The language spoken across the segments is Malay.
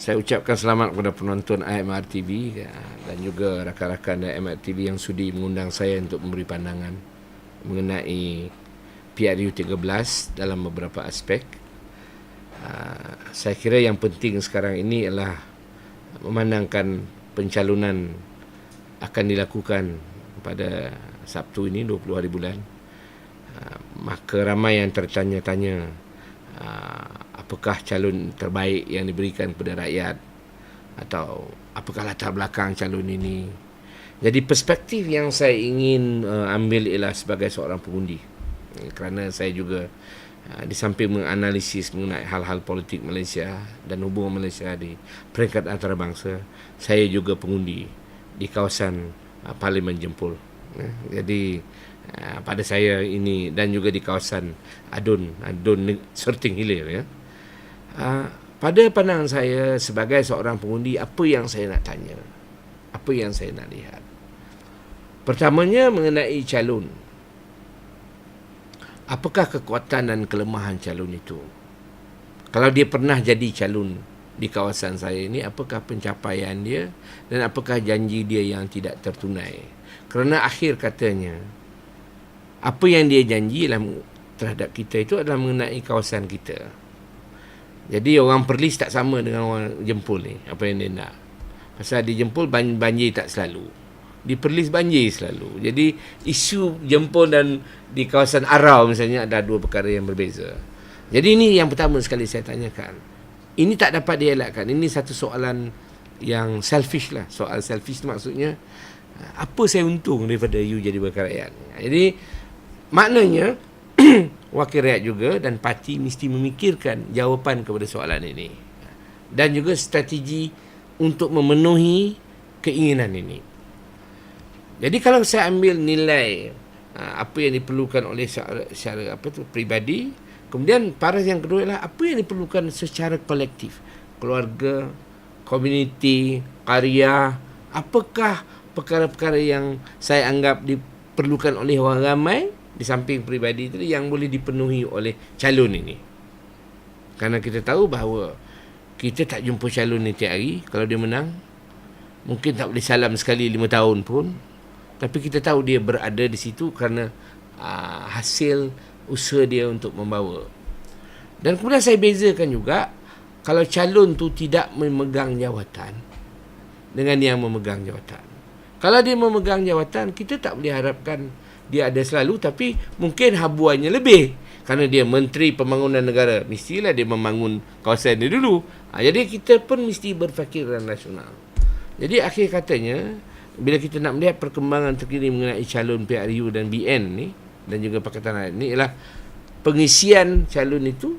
Saya ucapkan selamat kepada penonton AMR TV dan juga rakan-rakan AMR TV yang sudi mengundang saya untuk memberi pandangan mengenai PRU 13 dalam beberapa aspek. Saya kira yang penting sekarang ini adalah memandangkan pencalonan akan dilakukan pada Sabtu ini 20 hari bulan. Maka ramai yang tertanya-tanya apakah calon terbaik yang diberikan kepada rakyat atau apakah latar belakang calon ini. Jadi perspektif yang saya ingin ambil ialah sebagai seorang pengundi, kerana saya juga di samping menganalisis mengenai hal-hal politik Malaysia dan hubungan Malaysia di peringkat antarabangsa, saya juga pengundi di kawasan Parlimen Jempol. Jadi pada saya ini dan juga di kawasan Adun Serting Hilir ya. Pada pandangan saya sebagai seorang pengundi, apa yang saya nak tanya, apa yang saya nak lihat. Pertamanya mengenai calon. Apakah kekuatan dan kelemahan calon itu? Kalau dia pernah jadi calon di kawasan saya ini, apakah pencapaian dia dan apakah janji dia yang tidak tertunai? Kerana akhir katanya, apa yang dia janji terhadap kita itu adalah mengenai kawasan kita. Jadi orang Perlis tak sama dengan orang Jempol ni, apa yang dia nak. Pasal di Jempol banjir tak selalu, di Perlis banjir selalu. Jadi isu Jempol dan di kawasan Arau misalnya ada dua perkara yang berbeza. Jadi ini yang pertama sekali saya tanyakan. Ini tak dapat dielakkan. Ini satu soalan yang selfish lah. Soal selfish maksudnya, apa saya untung daripada you jadi wakil rakyat? Jadi maknanya wakil rakyat juga dan parti mesti memikirkan jawapan kepada soalan ini dan juga strategi untuk memenuhi keinginan ini. Jadi kalau saya ambil nilai apa yang diperlukan oleh secara peribadi, kemudian paras yang kedua adalah apa yang diperlukan secara kolektif, keluarga, komuniti, karya. Apakah perkara-perkara yang saya anggap diperlukan oleh orang ramai di samping peribadi tadi yang boleh dipenuhi oleh calon ini. Kerana kita tahu bahawa kita tak jumpa calon ni tiap hari. Kalau dia menang, mungkin tak boleh salam sekali 5 tahun pun. Tapi kita tahu dia berada di situ kerana hasil usaha dia untuk membawa. Dan kemudian saya bezakan juga, kalau calon tu tidak memegang jawatan dengan yang memegang jawatan. Kalau dia memegang jawatan, kita tak boleh harapkan dia ada selalu, tapi mungkin habuannya lebih. Kerana dia Menteri Pembangunan Negara, mestilah dia membangun kawasan dia dulu. Jadi kita pun mesti berfikiran nasional. Jadi akhir katanya, bila kita nak melihat perkembangan terkini mengenai calon PRU dan BN ni, dan juga Pakatan Rakyat ni, ialah pengisian calon itu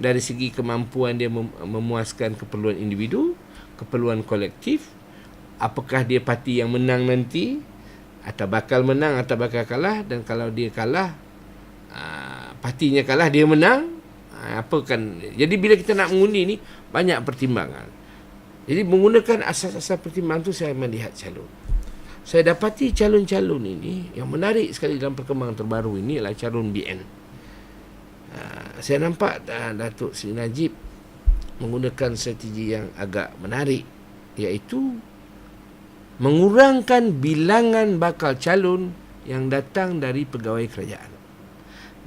dari segi kemampuan dia memuaskan keperluan individu, keperluan kolektif. Apakah dia parti yang menang nanti, atau bakal menang atau bakal kalah. Dan kalau dia kalah, partinya kalah, dia menang, apa kan. Jadi bila kita nak mengundi ni, banyak pertimbangan. Jadi menggunakan asas-asas pertimbangan tu, saya melihat calon. Saya dapati calon-calon ini yang menarik sekali dalam perkembangan terbaru ini adalah calon BN. Saya nampak Datuk Seri Najib menggunakan strategi yang agak menarik, iaitu mengurangkan bilangan bakal calon yang datang dari pegawai kerajaan.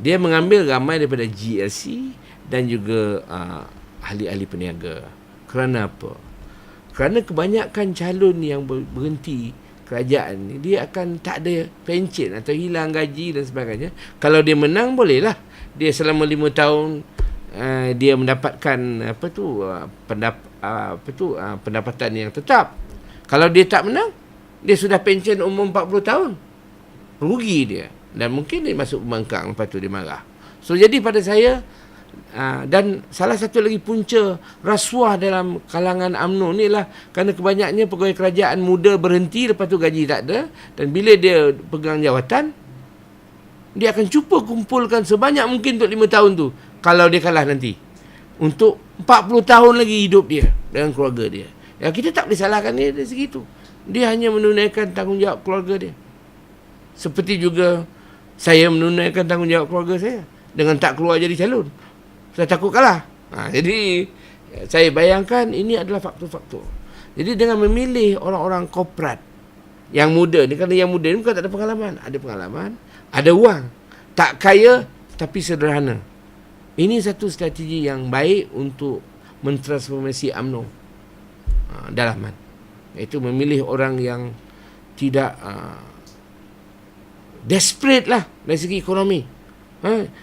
Dia mengambil ramai daripada GLC dan juga ahli-ahli peniaga. Kerana apa? Kerana kebanyakan calon yang berhenti kerajaan ni, dia akan tak ada pencen atau hilang gaji dan sebagainya. Kalau dia menang, bolehlah. Dia selama 5 tahun dia mendapatkan pendapatan yang tetap. Kalau dia tak menang, dia sudah pencen umur 40 tahun. Rugi dia. Dan mungkin dia masuk pembangkang, lepas tu dia marah. So, jadi pada saya, dan salah satu lagi punca rasuah dalam kalangan UMNO ni lah kerana kebanyakannya pegawai kerajaan muda berhenti, lepas tu gaji tak ada. Dan bila dia pegang jawatan, dia akan cuba kumpulkan sebanyak mungkin untuk 5 tahun tu. Kalau dia kalah nanti, untuk 40 tahun lagi hidup dia dengan keluarga dia. Ya, kita tak boleh salahkan dia dari segi itu. Dia hanya menunaikan tanggungjawab keluarga dia. Seperti juga saya menunaikan tanggungjawab keluarga saya dengan tak keluar jadi calon. Saya takut kalah. Jadi Saya bayangkan ini adalah faktor-faktor. Jadi dengan memilih orang-orang korporat yang muda ni, kerana yang muda ni bukan tak ada pengalaman, ada pengalaman, ada wang, tak kaya tapi sederhana. Ini satu strategi yang baik untuk mentransformasi UMNO dalaman, iaitu memilih orang yang tidak desperate lah dari segi ekonomi.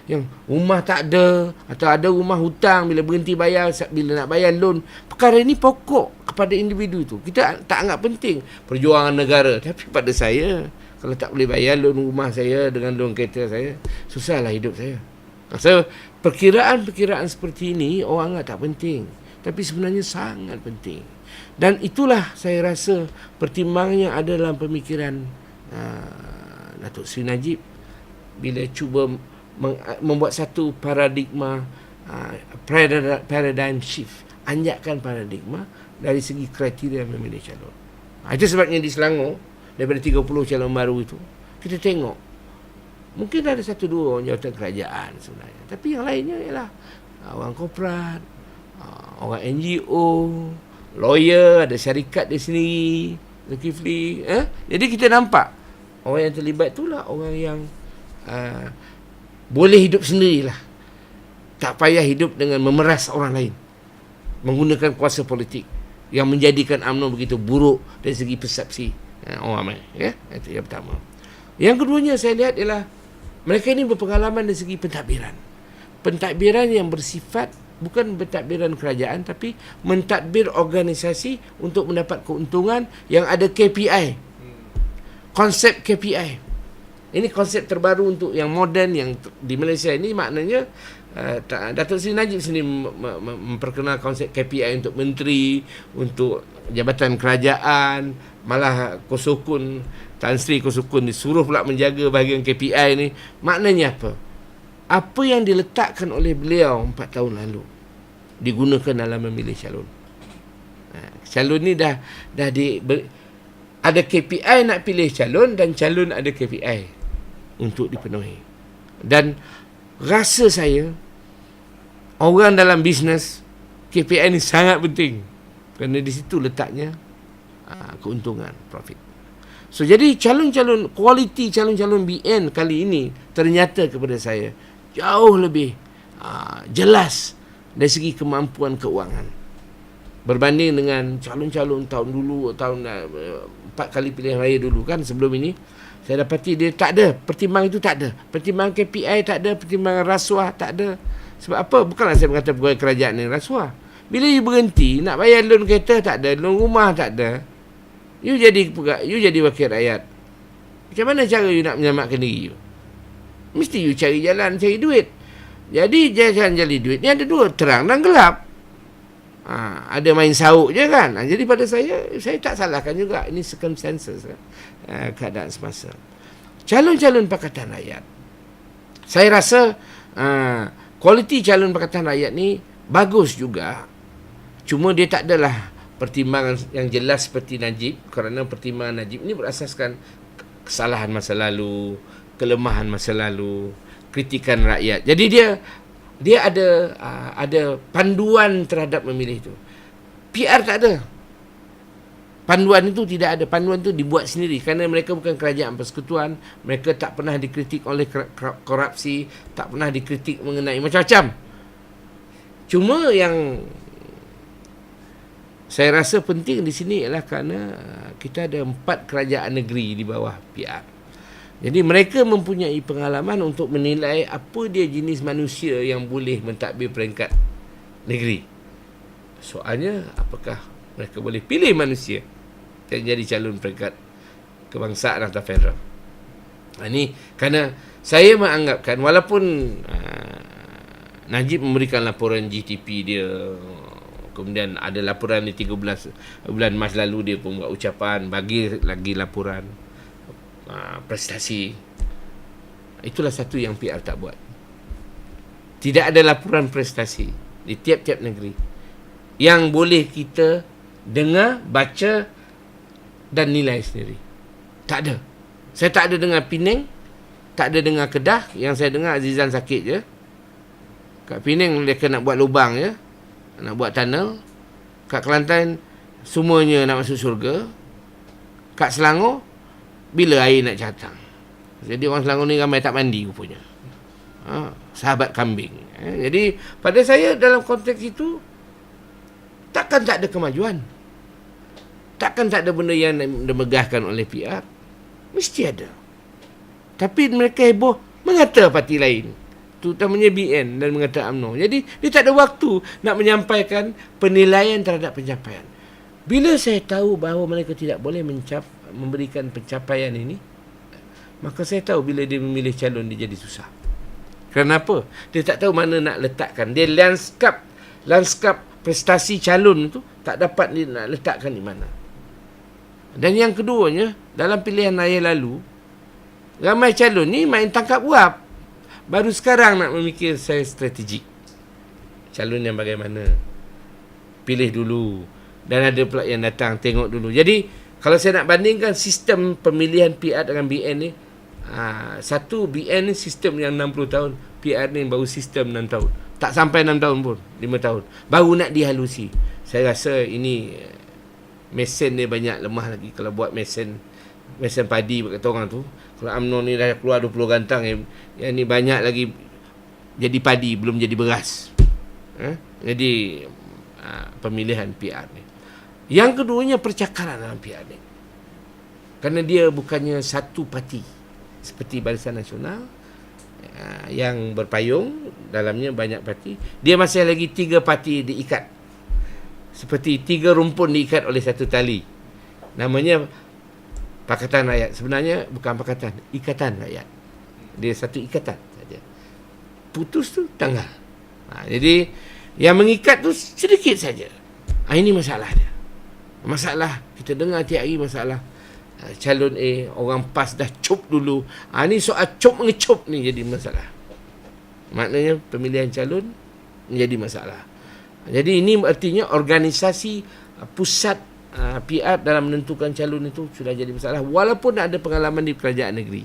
Yang rumah tak ada, atau ada rumah hutang, bila berhenti bayar, bila nak bayar loan. Perkara ini pokok kepada individu tu. Kita tak anggap penting perjuangan negara. Tapi pada saya, kalau tak boleh bayar loan rumah saya dengan loan kereta saya, susahlah hidup saya. So, perkiraan-perkiraan seperti ini orang anggap tak penting, tapi sebenarnya sangat penting. Dan itulah saya rasa pertimbangannya ada dalam pemikiran Datuk Seri Najib bila cuba membuat satu paradigma, paradigm shift, anjakan paradigma dari segi kriteria memilih calon. Itu sebabnya di Selangor, daripada 30 calon baru itu, kita tengok mungkin ada satu dua orang jawatan kerajaan sebenarnya, tapi yang lainnya ialah orang korporat, orang NGO, lawyer, ada syarikat di sini, Zulkifli. Jadi kita nampak orang yang terlibat itulah orang yang boleh hidup sendirilah, tak payah hidup dengan memeras orang lain, menggunakan kuasa politik yang menjadikan UMNO begitu buruk dari segi persepsi orang ramai. Itu yang pertama. Yang keduanya saya lihat ialah mereka ini berpengalaman dari segi pentadbiran. Pentadbiran yang bersifat bukan pentadbiran kerajaan, tapi mentadbir organisasi untuk mendapat keuntungan yang ada KPI. Konsep KPI. Ini konsep terbaru untuk yang moden yang di Malaysia ini. Maknanya Datuk Seri Najib sendiri memperkenal konsep KPI untuk menteri, untuk jabatan kerajaan. Malah Kosokun, Tan Sri Kosokun disuruh pula menjaga bahagian KPI ni. Maknanya apa? Apa yang diletakkan oleh beliau 4 tahun lalu digunakan dalam memilih calon. Calon ni dah ada KPI nak pilih calon, dan calon ada KPI untuk dipenuhi. Dan rasa saya, orang dalam bisnes, KPI ni sangat penting, kerana di situ letaknya keuntungan, profit. So jadi calon-calon, kualiti calon-calon BN kali ini ternyata kepada saya jauh lebih jelas dari segi kemampuan keuangan berbanding dengan calon-calon tahun dulu, tahun 4 kali pilihan raya dulu kan. Sebelum ini saya dapati dia tak ada pertimbangan, itu tak ada pertimbangan KPI, tak ada pertimbangan rasuah, tak ada. Sebab apa? Bukanlah saya mengatakan pegawai kerajaan ni rasuah. Bila you berhenti nak bayar loan kereta, tak ada, loan rumah tak ada, you jadi wakil rakyat, macam mana cara you nak menyelamatkan diri you? Mesti you cari jalan, cari duit. Jadi jalan cari duit ni ada dua, terang dan gelap. Ada main sauk je kan. Jadi pada saya tak salahkan juga, ini circumstances, keadaan semasa. Calon-calon Pakatan Rakyat, saya rasa kualiti calon Pakatan Rakyat ni bagus juga. Cuma dia tak adalah pertimbangan yang jelas seperti Najib, kerana pertimbangan Najib ni berasaskan kesalahan masa lalu, kelemahan masa lalu, kritikan rakyat. Jadi dia ada panduan terhadap memilih itu. PR tak ada. Panduan itu tidak ada. Panduan itu dibuat sendiri, kerana mereka bukan kerajaan persekutuan. Mereka tak pernah dikritik oleh korupsi, tak pernah dikritik mengenai macam-macam. Cuma yang saya rasa penting di sini ialah kerana kita ada 4 kerajaan negeri di bawah PR. Jadi mereka mempunyai pengalaman untuk menilai apa dia jenis manusia yang boleh mentadbir peringkat negeri. Soalnya, apakah mereka boleh pilih manusia yang jadi calon peringkat kebangsaan atau federal? Ini kerana saya menganggapkan, walaupun Najib memberikan laporan GTP dia, kemudian ada laporan di 13 bulan Mac lalu, dia pun buat ucapan, bagi lagi laporan prestasi. Itulah satu yang PR tak buat. Tidak ada laporan prestasi di tiap-tiap negeri yang boleh kita dengar, baca dan nilai sendiri. Tak ada. Saya tak ada dengar Penang, tak ada dengar Kedah. Yang saya dengar Azizan sakit je. Kat Penang mereka nak buat lubang je. nak buat tunnel. Kat Kelantan semuanya nak masuk syurga. Kat Selangor bila air nak datang. Jadi orang Selangor ni ramai tak mandi rupanya. Sahabat kambing. Jadi pada saya dalam konteks itu, takkan tak ada kemajuan. Takkan tak ada benda yang dimegahkan oleh PR. Mesti ada. Tapi mereka heboh mengata parti lain, terutamanya BN dan mengata UMNO. Jadi dia tak ada waktu nak menyampaikan penilaian terhadap pencapaian. Bila saya tahu bahawa mereka tidak boleh memberikan pencapaian ini, maka saya tahu bila dia memilih calon dia jadi susah. Kenapa? Dia tak tahu mana nak letakkan. Dia lanskap prestasi calon tu tak dapat dia nak letakkan di mana. Dan yang keduanya, dalam pilihan raya lalu, ramai calon ni main tangkap uap. Baru sekarang nak memikir saya strategik. Calon yang bagaimana. Pilih dulu. Dan ada pula yang datang, tengok dulu. Jadi, kalau saya nak bandingkan sistem pemilihan PR dengan BN ni, satu BN ni sistem yang 60 tahun, PR ni baru sistem 6 tahun. Tak sampai 6 tahun pun, 5 tahun. Baru nak dihalusi. Saya rasa ini mesin dia banyak lemah lagi. Kalau buat mesin padi kata orang tu, kalau UMNO ni dah keluar 20 gantang, yang ni banyak lagi jadi padi, belum jadi beras. Jadi pemilihan PR ni. Yang keduanya percakaran dalam PR ni. Kerana dia bukannya satu parti seperti Barisan Nasional yang berpayung, dalamnya banyak parti. Dia masih lagi 3 parti diikat, seperti 3 rumpun diikat oleh satu tali. Namanya Pakatan Rakyat. Sebenarnya bukan pakatan, Ikatan Rakyat. Dia satu ikatan saja. Putus tu tanggal. Jadi yang mengikat tu sedikit saja. Ini masalah dia. Masalah kita dengar tiap hari masalah calon A, orang PAS dah cop dulu. Ni soal cop mengecop ni jadi masalah. Maknanya pemilihan calon menjadi masalah. Jadi ini artinya organisasi pusat PR dalam menentukan calon itu sudah jadi masalah, walaupun ada pengalaman di kerajaan negeri.